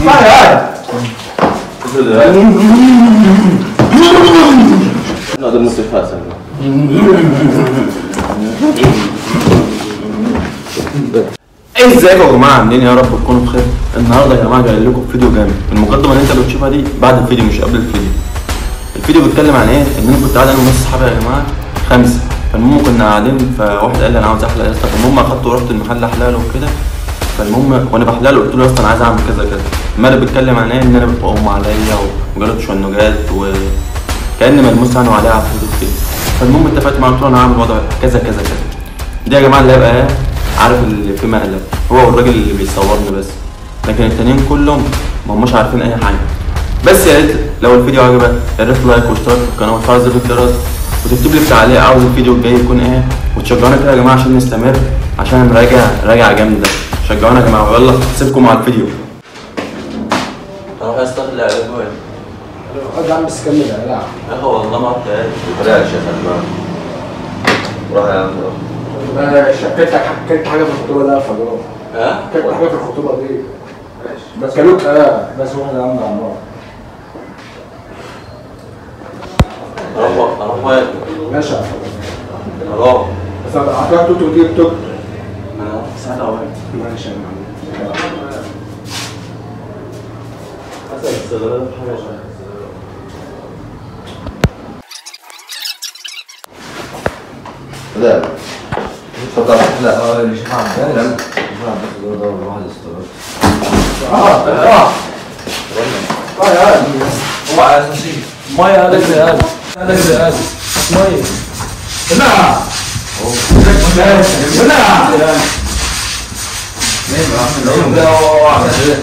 هذا المستشفى ازيكم يا جماعه؟ عاملين يا رب تكونوا بخير. النهارده يا جماعه جاي لكم فيديو جامد. المقدمه اللي انت بتشوفها دي بعد الفيديو مش قبل الفيديو. الفيديو بيتكلم عن ايه؟ ان انا كنت قاعد انا وناس صحابي يا جماعه 5. فالمهم كنا قاعدين فواحد قال لي انا عاوز احلق يا اسطى. فالمهم اخدته ورحت المحل احلق له وكده. فالمهم وانا بحلق له قلت له يا اسطى انا عايز اعمل كذا كذا. المال بيتكلم عن ايه؟ ان انا بتقوم عليا وجربت شوينجات وكاني ملموس عنه عليها عفريت كده. فالمهم اتفقت معاه قلت له انا هعمل وضع كذا كذا كذا. دي يا جماعه اللي هيبقى ايه؟ عارف اللي في مقلب هو والراجل اللي بيصورني بس، لكن التانيين كلهم ما هماش عارفين اي حاجه. بس يا ريت لو الفيديو عجبك يا ريت لايك واشتراك في القناه وتفعل زر الجرس وتكتب لي في تعليق عاوز الفيديو الجاي يكون ايه، وتشجعونا كده يا جماعه عشان نستمر، عشان انا راجع جامده. شجعونا يا جماعه ويلا اسيبكم مع الفيديو. اروح استطلع على جوه. اقعد يا عم بس كمل يا جدع. هو والله ما عرفت ايه طلع يا شيخ. روح يا عم روح. انا شكيتك حكيت حاجه في الخطوبه ده فجاه. ها؟ حكيت حاجه في الخطوبه دي. ماشي. بس كلوك بس واحد عامل عمار. اروح واقف. ماشي يا فندم. اروح. بس هتروح توت وتجيب توت. ما انا ساعه اول. ماشي يا معلم. اسال الصيدليه في حاجه عشان لا اتفضل. لا اللي شيخ عباس ده واحد استغرب. يا هو على اساسي ميه قالك لي قال ميه لا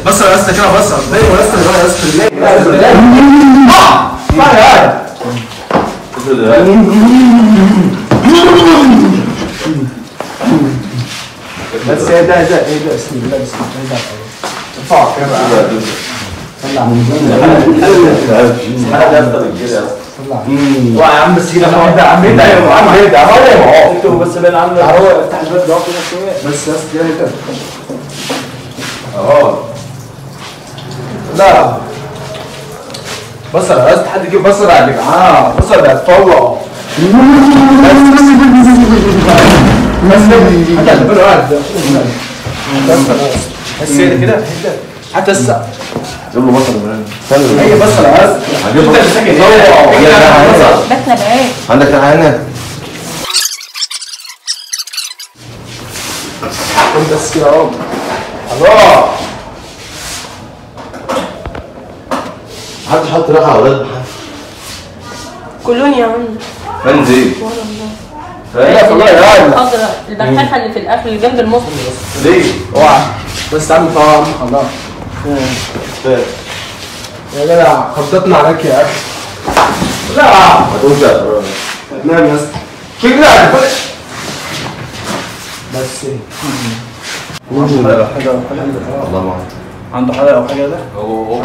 بس يا اسطى كده بس ليه يا اسطى يا اسطى ليه بس ايه ده اسمي بالله بسم الله ارفع كده طلع يا عم بس كده يا عم ايه ده يا عم ايه ده اهو اكتب بس بين عم اهو افتح الباب ده كده شويه بس يا اسطى كده اهو لا بصل يا اسطى حد يجيب بصل يا جدعان بصل هيتطلع بس حتى الباب قاعد بس كده حتى السقف جيب له بصل من هنا. هي بصل يا اسطى هجيب بصل. بس بايه؟ عندك ريحه هنا؟ كنت بس كده اهو الله محدش حط ريحه على ولاد كلون يا عم. فين دي؟ لا والله يا عم الخضراء البحاحه اللي في الاكل اللي جنب المصري. ليه؟ اوعى بس تعمل طعم خلاص يا جدع خبطتنا عليك يا اخي لا ما تقولش نام يا اسطى كده بس عنده حاجه والله ما عنده حاجه او حاجه ده؟ هو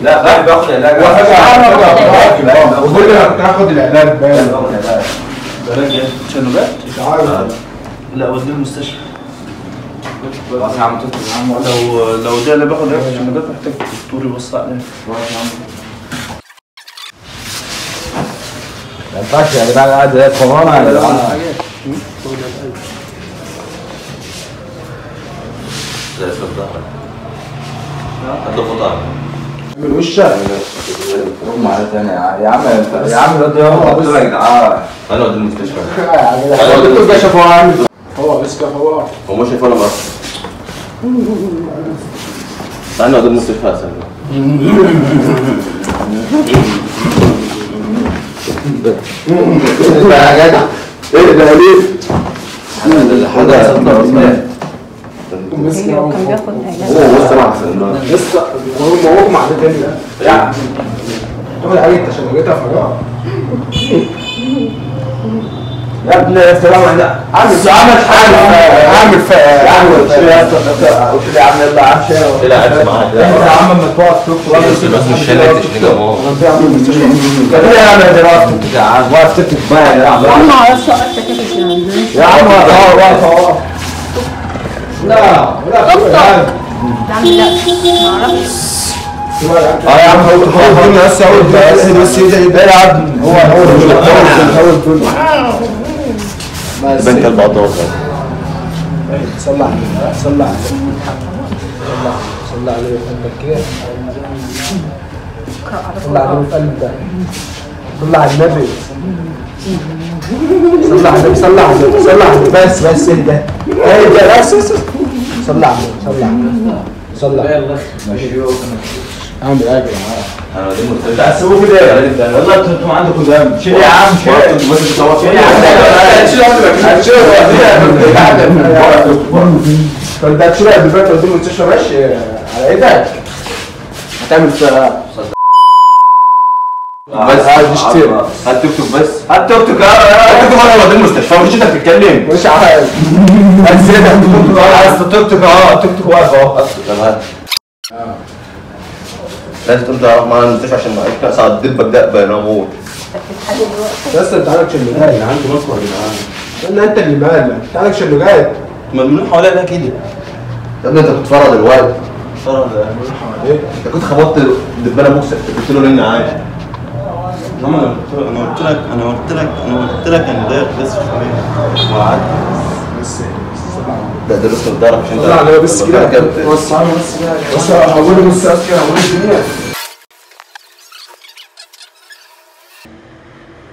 لا بياخد علاج. وكل ما بتاخد العلاج باين تشنجات؟ عارف لا وديه المستشفى. خلاص يا عم توت يا عم. لو ده اللي بياخد علاج تشنجات محتاج دكتور يبص عليه. ما ينفعش يا جدعان قاعد زي الكورونا يا جدعان زي اسم ظهرك قد خطأ من وشك هم على ثاني يا عم الواد يلا يا جدعان. انا ودي المستشفى. الدكتور ده شافه عامل هو لسه هو مش شايف ولا مره. انا ودي المستشفى يا جدع. ايه ده ليه؟ حاجه كان بياخد علاج. هو لسه مع حسن لسه وهو مع ده تاني يعني تاخد حاجه انت شنجتها فجاه يا ابني السلام عليكم عامل قلت لي يا عم يلا عم شاي لا عارف معاك يا عم اما تقعد تكتب بس مش شايلك تشنيجه اهو. كده يا عم يا دراسه يا عم واقف تكتب بقى يا عم ما اعرفش اقف كيف يعني. يا عم واقف لا عم لا ما اعرفش. يا عم هو الدنيا بس بس ايه يا عم هو بنك البعض صلى عليه صلى عليه صلى عليه كده صلى عليه في قلب ده صلى على النبي صلى على النبي صلى على النبي صلى على النبي بس اهدى اهدى بس صلى على النبي صلى على النبي صلى على النبي اعمل ايه يا جماعه؟ تحسبوه كده والله انتم عندكم دم شيل يا عم شيل يا عم شيل فانت هتشيلها دلوقتي قدام المستشفى ماشي على ايدك هتعمل فيها بس هات توك توك بس هات توك توك انا قدام المستشفى مش انت بتتكلم مش عارف ازاي عايز توك توك توك توك واقف اهو طب هات لازم ترجع معانا المستشفى عشان احنا ساعة دبك ده بينامون بس انت عندك شلوجات اللي عنده مصر يا جدعان انت اللي مالك انت عندك شلوجات ممنوع حواليا ده كده يا ابني انت بتتفرج دلوقتي بتتفرج ايه انت كنت خبطت دبانه بوكسر قلت له لاني عايش ماما انا قلت لك ان ده بس شويه وقعدت ده لسه ما تعرفش انت طلع عليه بس كده وصلنا بس كده بس هقول بص كده هقول الدنيا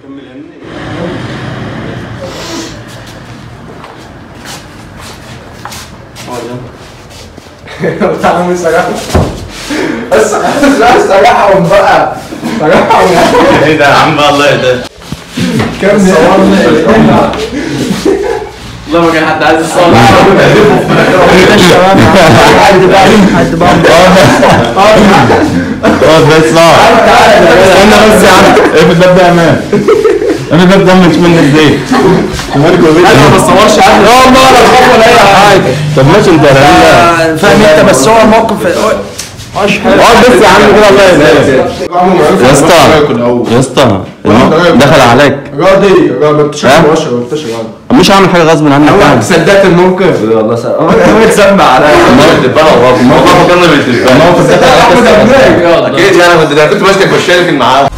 كمل يا تعالى من سجاحة بس سجاحهم بقى سجاحهم ايه ده يا عم بقى الله يهداك كم صورنا والله ما كان حد عايز يصور حد بقى بس استنى بس يا عم اقفل الباب ده يا امان انا الباب ده مش منك ازاي انا ما بصورش عنه لا والله ولا بخاف ولا اي حاجه طب ماشي انت فاهم انت بس هو الموقف اقعد بس يا عم كده الله يهديك يا اسطى يا اسطى دخل عليك راضي ما بتشربش مش هعمل حاجه غصب عنك هو صدقت الموقف والله هو اتسمع عليا الموقف كان بالتليفون الموقف ده اكيد يعني كنت ماسكك بشارك معاه